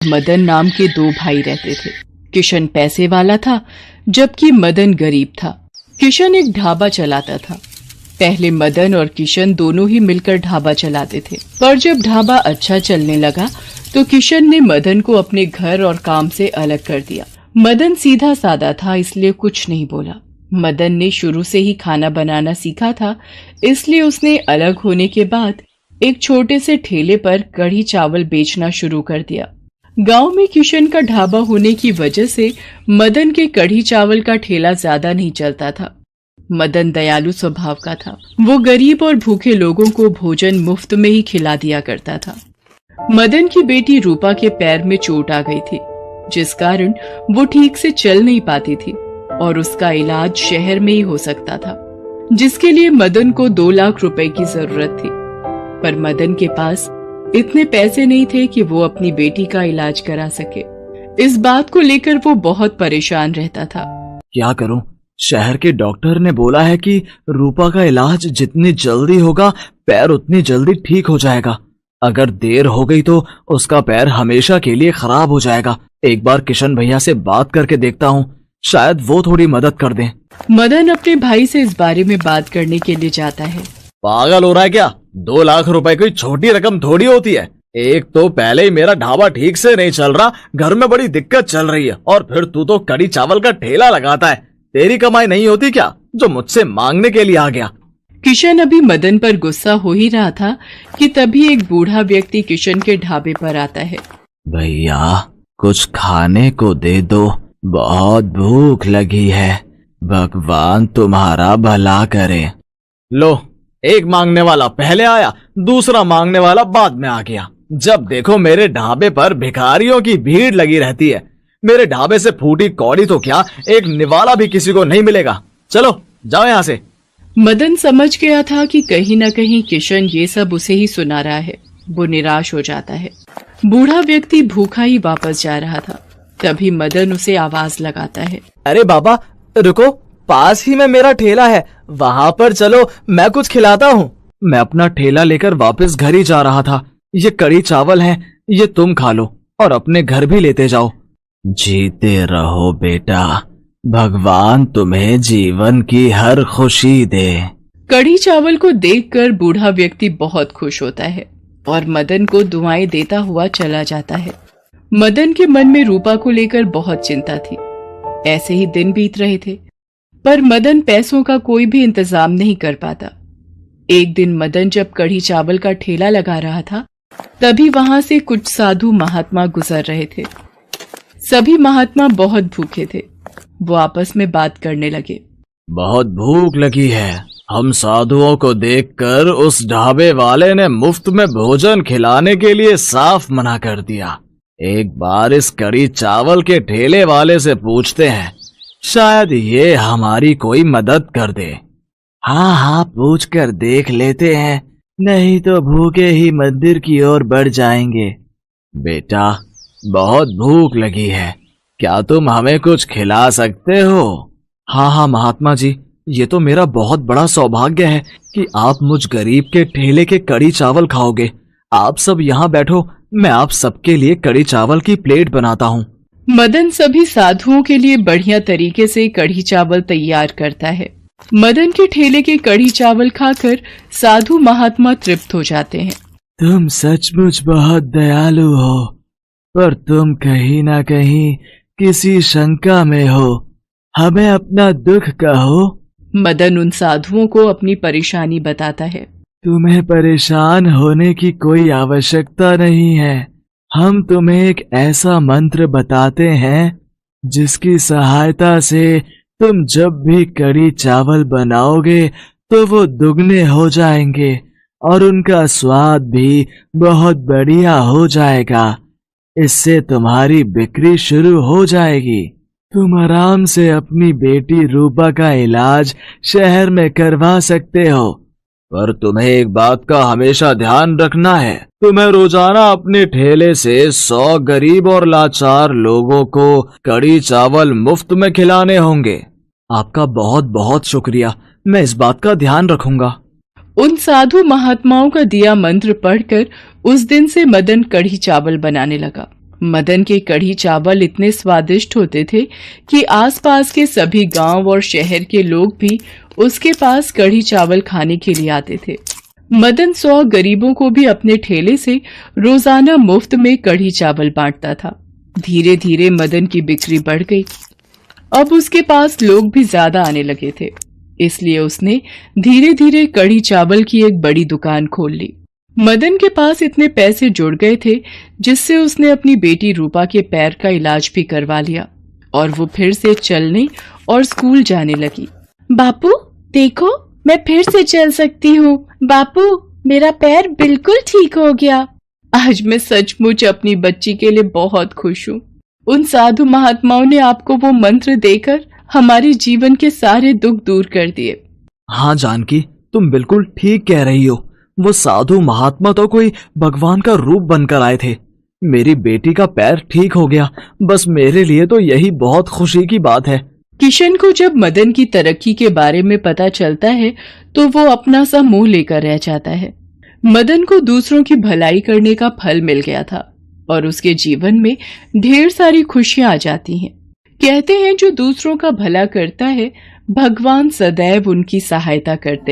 मदन नाम के दो भाई रहते थे। किशन पैसे वाला था जबकि मदन गरीब था। किशन एक ढाबा चलाता था। पहले मदन और किशन दोनों ही मिलकर ढाबा चलाते थे, पर जब ढाबा अच्छा चलने लगा तो किशन ने मदन को अपने घर और काम से अलग कर दिया। मदन सीधा साधा था, इसलिए कुछ नहीं बोला। मदन ने शुरू से ही खाना बनाना सीखा था, इसलिए उसने अलग होने के बाद एक छोटे से ठेले पर कढ़ी चावल बेचना शुरू कर दिया। गांव में किशन का ढाबा होने की वजह से मदन के कढ़ी चावल का ठेला ज्यादा नहीं चलता था। मदन दयालु स्वभाव का था। वो गरीब और भूखे लोगों को भोजन मुफ्त में ही खिला दिया करता था। मदन की बेटी रूपा के पैर में चोट आ गई थी, जिस कारण वो ठीक से चल नहीं पाती थी और उसका इलाज शहर में ही हो सकता था, जिसके लिए मदन को 2 लाख रुपए की जरूरत थी। पर मदन के पास इतने पैसे नहीं थे कि वो अपनी बेटी का इलाज करा सके। इस बात को लेकर वो बहुत परेशान रहता था। क्या करूं? शहर के डॉक्टर ने बोला है कि रूपा का इलाज जितनी जल्दी होगा पैर उतनी जल्दी ठीक हो जाएगा। अगर देर हो गई तो उसका पैर हमेशा के लिए खराब हो जाएगा। एक बार किशन भैया से बात करके देखता हूँ, शायद वो थोड़ी मदद कर दें। मदन अपने भाई से इस बारे में बात करने के लिए जाता है। पागल हो रहा है क्या? 2 लाख रुपए कोई छोटी रकम थोड़ी होती है। एक तो पहले ही मेरा ढाबा ठीक से नहीं चल रहा, घर में बड़ी दिक्कत चल रही है, और फिर तू तो कढ़ी चावल का ठेला लगाता है। तेरी कमाई नहीं होती क्या जो मुझसे मांगने के लिए आ गया? किशन अभी मदन पर गुस्सा हो ही रहा था कि तभी एक बूढ़ा व्यक्ति किशन के ढाबे पर आता है। भैया कुछ खाने को दे दो, बहुत भूख लगी है। भगवान तुम्हारा भला करे। लो, एक मांगने वाला पहले आया, दूसरा मांगने वाला बाद में आ गया। जब देखो मेरे ढाबे पर भिखारियों की भीड़ लगी रहती है। मेरे ढाबे से फूटी कौड़ी तो क्या, एक निवाला भी किसी को नहीं मिलेगा। चलो जाओ यहाँ से। मदन समझ गया था कि कहीं न कहीं किशन ये सब उसे ही सुना रहा है। वो निराश हो जाता है। बूढ़ा व्यक्ति भूखा ही वापस जा रहा था। तभी मदन उसे आवाज लगाता है। अरे बाबा रुको, पास ही में मेरा ठेला है, वहाँ पर चलो, मैं कुछ खिलाता हूँ। मैं अपना ठेला लेकर वापस घर ही जा रहा था। ये कढ़ी चावल है, ये तुम खा लो और अपने घर भी लेते जाओ। जीते रहो बेटा, भगवान तुम्हें जीवन की हर खुशी दे। कढ़ी चावल को देखकर बूढ़ा व्यक्ति बहुत खुश होता है और मदन को दुआएं देता हुआ चला जाता है। मदन के मन में रूपा को लेकर बहुत चिंता थी। ऐसे ही दिन बीत रहे थे, पर मदन पैसों का कोई भी इंतजाम नहीं कर पाता। एक दिन मदन जब कढ़ी चावल का ठेला लगा रहा था, तभी वहां से कुछ साधु महात्मा गुजर रहे थे। सभी महात्मा बहुत भूखे थे। वो आपस में बात करने लगे। बहुत भूख लगी है। हम साधुओं को देखकर उस ढाबे वाले ने मुफ्त में भोजन खिलाने के लिए साफ मना कर दिया। एक बार इस कढ़ी चावल के ठेले वाले से पूछते हैं, शायद ये हमारी कोई मदद कर दे। हाँ हाँ, पूछ कर देख लेते हैं, नहीं तो भूखे ही मंदिर की ओर बढ़ जाएंगे। बेटा बहुत भूख लगी है, क्या तुम हमें कुछ खिला सकते हो? हाँ हाँ महात्मा जी, ये तो मेरा बहुत बड़ा सौभाग्य है कि आप मुझ गरीब के ठेले के कढ़ी चावल खाओगे। आप सब यहाँ बैठो, मैं आप सबके लिए कढ़ी चावल की प्लेट बनाता हूँ। मदन सभी साधुओं के लिए बढ़िया तरीके से कढ़ी चावल तैयार करता है। मदन के ठेले के कढ़ी चावल खाकर साधु महात्मा तृप्त हो जाते हैं। तुम सचमुच बहुत दयालु हो, पर तुम कहीं ना कहीं किसी शंका में हो। हमें अपना दुख कहो। मदन उन साधुओं को अपनी परेशानी बताता है। तुम्हें परेशान होने की कोई आवश्यकता नहीं है। हम तुम्हें एक ऐसा मंत्र बताते हैं जिसकी सहायता से तुम जब भी कढ़ी चावल बनाओगे तो वो दुगने हो जाएंगे और उनका स्वाद भी बहुत बढ़िया हो जाएगा। इससे तुम्हारी बिक्री शुरू हो जाएगी। तुम आराम से अपनी बेटी रूपा का इलाज शहर में करवा सकते हो। पर तुम्हें एक बात का हमेशा ध्यान रखना है। तुम्हें रोजाना अपने ठेले से 100 गरीब और लाचार लोगों को कढ़ी चावल मुफ्त में खिलाने होंगे। आपका बहुत बहुत शुक्रिया, मैं इस बात का ध्यान रखूंगा। उन साधु महात्माओं का दिया मंत्र पढ़कर उस दिन से मदन कढ़ी चावल बनाने लगा। मदन के कढ़ी चावल इतने स्वादिष्ट होते थे कि आसपास के सभी गांव और शहर के लोग भी उसके पास कढ़ी चावल खाने के लिए आते थे। मदन 100 गरीबों को भी अपने ठेले से रोजाना मुफ्त में कढ़ी चावल बांटता था। धीरे धीरे मदन की बिक्री बढ़ गई। अब उसके पास लोग भी ज्यादा आने लगे थे, इसलिए उसने धीरे धीरे कढ़ी चावल की एक बड़ी दुकान खोल ली। मदन के पास इतने पैसे जुड़ गए थे जिससे उसने अपनी बेटी रूपा के पैर का इलाज भी करवा लिया और वो फिर से चलने और स्कूल जाने लगी। बापू देखो, मैं फिर से चल सकती हूँ। बापू, मेरा पैर बिल्कुल ठीक हो गया। आज मैं सचमुच अपनी बच्ची के लिए बहुत खुश हूँ। उन साधु महात्माओं ने आपको वो मंत्र देकर हमारे जीवन के सारे दुख दूर कर दिए। हाँ जानकी, तुम बिल्कुल ठीक कह रही हो। वो साधु महात्मा तो कोई भगवान का रूप बनकर आए थे। मेरी बेटी का पैर ठीक हो गया, बस मेरे लिए तो यही बहुत खुशी की बात है। किशन को जब मदन की तरक्की के बारे में पता चलता है तो वो अपना सा मुंह लेकर रह जाता है। मदन को दूसरों की भलाई करने का फल मिल गया था और उसके जीवन में ढेर सारी खुशियां आ जाती हैं। कहते हैं जो दूसरों का भला करता है, भगवान सदैव उनकी सहायता करते हैं।